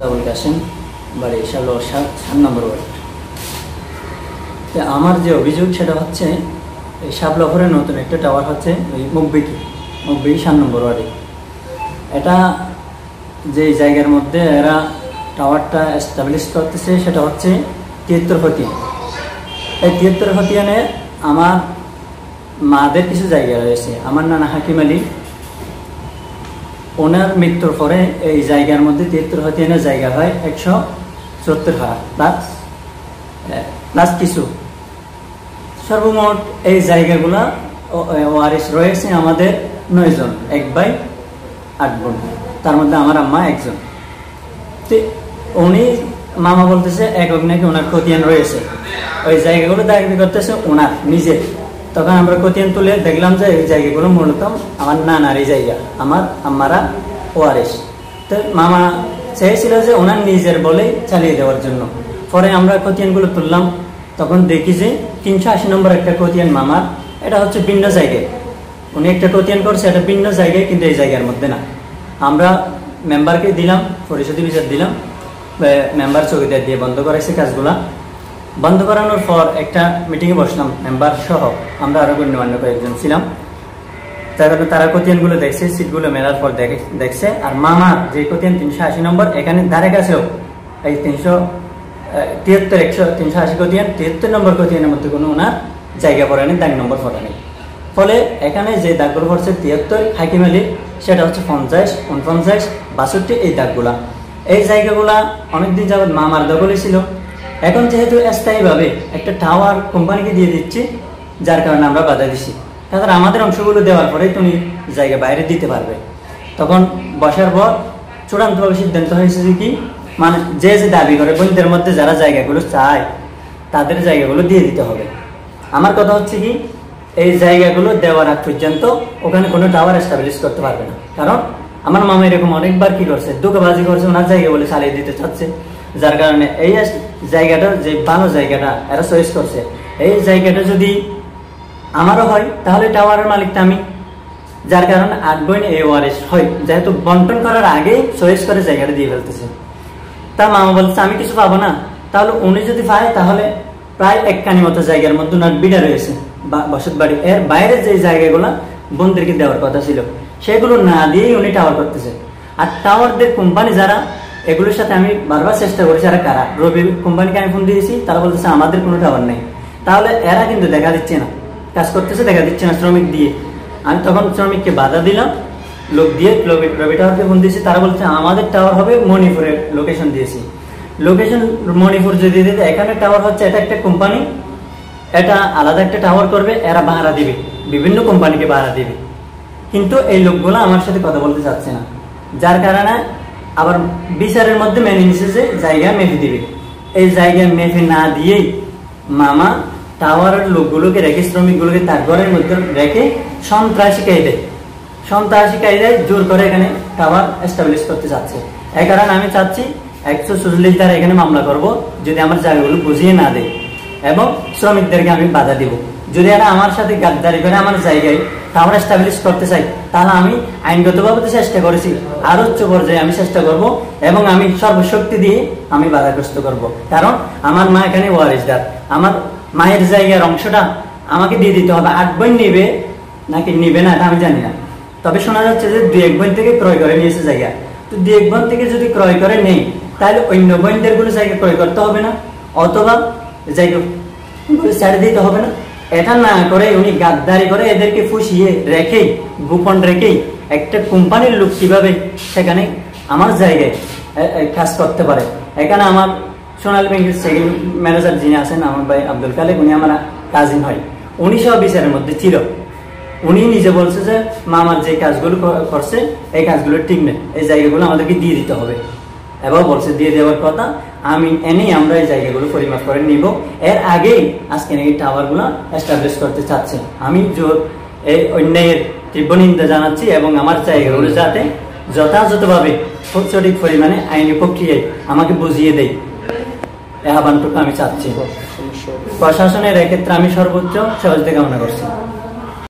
আবুল কাসেম বাড়ি শালো 7 নম্বর ওয়ার্ড। আমার যে অভিযোগ সেটা হচ্ছে এই শাপলাফরে নতুন একটা টাওয়ার হচ্ছে ওই মুব্বি 7 নম্বর ওয়ার্ডে। এটা যে জায়গার মধ্যে এরা টাওয়ারটা এস্টাবলিশ করতেছে সেটা হচ্ছে 73 খতিয়ান। এই 73 খতিয়ানে আমার মাদের কিছু জায়গা রয়েছে। আমার নানা হাকিম আলী, ওনার মৃত্যুর পরে এই জায়গার মধ্যে 73 খতিয়ানের জায়গা হয় 174 প্লাস কিছু। সর্বমোট এই জায়গাগুলা ওয়ারিশ রয়েছে আমাদের 9 জন, 1/8 বোন, তার মধ্যে আমার আম্মা একজন। তো উনি মামা বলতেছে একক নাকি ওনার খতিয়ান রয়েছে, ওই জায়গাগুলো দাবি করতেছে ওনার নিজের। তখন আমরা খতিয়ান তুলে দেখলাম যে এই জায়গাগুলো মূলত আমার নানারই জায়গা, আমার আম্মারা ওয়ারিশ। তো মামা চেয়েছিল যে ওনার নিজের বলেই চালিয়ে দেওয়ার জন্য। পরে আমরা খতিয়ানগুলো তুললাম, তখন দেখি যে 380 নম্বর একটা খতিয়ান মামার, এটা হচ্ছে ভিন্ন জায়গায়। উনি একটা খতিয়ান করছে, এটা ভিন্ন জায়গায়, কিন্তু এই জায়গার মধ্যে না। আমরা মেম্বারকে দিলাম, পরিষদীয় বিচার দিলাম, মেম্বার চৌকিদার দিয়ে বন্ধ করাইছে কাজগুলা। বন্ধ করানোর পর একটা মিটিংয়ে বসলাম মেম্বার সহ, আমরা আরো গণ্যমান্য কয়েকজন ছিলাম। তারা খতিয়ানগুলো দেখছে, সিটগুলো মেলার পর দেখছে। আর মামার যে খতিয়ান 380 নম্বর, এখানে ধারে কাছেও এই 380 খতিয়ান, 73 নম্বর খতিয়ানের মধ্যে কোনো ওনার জায়গা পড়ে নেই, দাগ নম্বর পড়ে নেই। ফলে এখানে যে দাগগুলো পড়ছে 73 হাকিম আলী, সেটা হচ্ছে 50, 49, 62, এই দাগগুলা। এই জায়গাগুলা অনেকদিন যাবৎ মামার দখলে ছিল। এখন যেহেতু স্থায়ীভাবে একটা টাওয়ার কোম্পানিকে দিয়ে দিচ্ছি, যার কারণে আমরা বাধা দিচ্ছি। তাছাড়া আমাদের অংশগুলো দেওয়ার পরেই তুমি জায়গা বাইরে দিতে পারবে। তখন বসার পর চূড়ান্তভাবে সিদ্ধান্ত হয়েছে যে কি, মানে যে দাবি করে বোনদের মধ্যে যারা জায়গাগুলো চায় তাদের জায়গাগুলো দিয়ে দিতে হবে। আমার কথা হচ্ছে কি, এই জায়গাগুলো দেওয়ার আগ পর্যন্ত ওখানে কোনো টাওয়ার এস্টাবলিশ করতে পারবে না। কারণ আমার মামা এরকম অনেকবার কি করছে, ধোঁকাবাজি করছে, ওনার জায়গা বলে চালিয়ে দিতে চাচ্ছে। যার কারণে এই জায়গাটা, যে ভালো জায়গাটা এরা চয়েস করছে, এই জায়গাটা যদি আমারও হয় তাহলে টাওয়ারের মালিকটা আমি। যার কারণে 8 বোন এই ওয়ারিশ হয়, যেহেতু বন্টন করার আগে চয়েস করে জায়গাটা দিয়ে ফেলতেছে। তা মামা বলছে আমি কিছু পাবো না, তাহলে উনি যদি পায় তাহলে প্রায় 1 কানি মতো জায়গার মধ্যে ওনার বিড়া রয়েছে বসত বাড়ি। এর বাইরে যে জায়গাগুলো বোনদেরকে দেওয়ার কথা ছিল সেগুলো না দিয়েই উনি টাওয়ার করতেছে। আর টাওয়ারদের কোম্পানি যারা, এগুলোর সাথে আমি বারবার চেষ্টা করেছি, আর কারা, রবি কোম্পানিকে আমি ফোন দিয়েছি, তারা বলতেছে আমাদের কোনো টাওয়ার নেই। তাহলে এরা কিন্তু দেখা দিচ্ছে না, কাজ করতেছে দেখা দিচ্ছে না শ্রমিক দিয়ে। আমি তখন শ্রমিককে বাধা দিলাম, লোক দিয়ে রবি টাওয়ারকে ফোন দিয়েছি, তারা বলছে আমাদের টাওয়ার হবে মণিপুরের লোকেশন দিয়েছি। লোকেশন মণিপুর যদি দিতে, এখানে টাওয়ার হচ্ছে এটা একটা কোম্পানি, এটা আলাদা একটা টাওয়ার করবে, এরা ভাড়া দিবে, বিভিন্ন কোম্পানিকে ভাড়া দিবে। কিন্তু এই লোকগুলো আমার সাথে কথা বলতে চাচ্ছে না, যার কারণে আবার বিচারের মধ্যে মেনে নিচ্ছে যে জায়গা মেপে দিবে। এই জায়গায় মেপে না দিয়েই মামা টাওয়ারের লোকগুলোকে রেখে, শ্রমিকগুলোকে তার ঘরের মধ্যে রেখে সন্ত্রাসী কায়দায় জোর করে এখানে টাওয়ার এস্টাবলিশ করতে চাচ্ছে। এই কারণে আমি চাচ্ছি 144 দ্বারা এখানে মামলা করব, যদি আমার জায়গাগুলো বুঝিয়ে না দেয়, এবং শ্রমিকদেরকে আমি বাধা দিব। যদি এরা আমার সাথে গাদ্দারি করে আমার জায়গায় টাওয়ার এস্টাবলিশ করতে চাই, তাহলে আমি আইনগতভাবে চেষ্টা করেছি, আরো উচ্চ পর্যায়ে আমি চেষ্টা করব, এবং আমি সর্বশক্তি দিয়ে আমি বাধাগ্রস্ত করব। কারণ আমার মা এখানে ওয়ারিশদার, আমার মায়ের জায়গার অংশটা আমাকে দিয়ে দিতে হবে। 8 বোন নিবে নাকি নিবে না এটা আমি জানি না, তবে শোনা যাচ্ছে যে 2-1 বোন থেকে ক্রয় করে নিয়েছে জায়গা। তো 2-1 বোন থেকে যদি ক্রয় করে নেই, তাহলে অন্য বোনদের গুলো জায়গা ক্রয় করতে হবে না, অথবা জায়গা ছেড়ে দিতে হবে না। এটা না করে উনি গাদ্দারি করে এদেরকে ফুসিয়ে রেখেই, গোপন রেখেই একটা কোম্পানির লোক কিভাবে সেখানে আমার জায়গায় কাজ করতে পারে। এখানে আমার সোনালী ব্যাংকের সেকেন্ড ম্যানেজার যিনি আছেন, আমার ভাই আব্দুল খালেক, উনি আমার কাজিন হয়, উনি সব বিচারের মধ্যে ছিল। উনি নিজে বলছে যে মামার যে কাজগুলো করছে এই কাজগুলো ঠিক নেই, এই জায়গাগুলো আমাদেরকে দিয়ে দিতে হবে। এবার বলছে দিয়ে দেওয়ার কথা, আমি এনেই আমরা এই জায়গাগুলো পরিমাপ করে নিব। এর আগেই আজকে নাকি টাওয়ারগুলো এস্টাবলিশ করতে চাচ্ছে। আমি এই অন্যায়ের তীব্র নিন্দা জানাচ্ছি, এবং আমার জায়গাগুলো যাতে যথাযথভাবে সঠিক পরিমাণে আইনি প্রক্রিয়ায় আমাকে বুঝিয়ে দেয়, এই আহ্বানটুকু আমি চাচ্ছি। প্রশাসনের এক্ষেত্রে আমি সর্বোচ্চ সহযোগিতা কামনা করছি।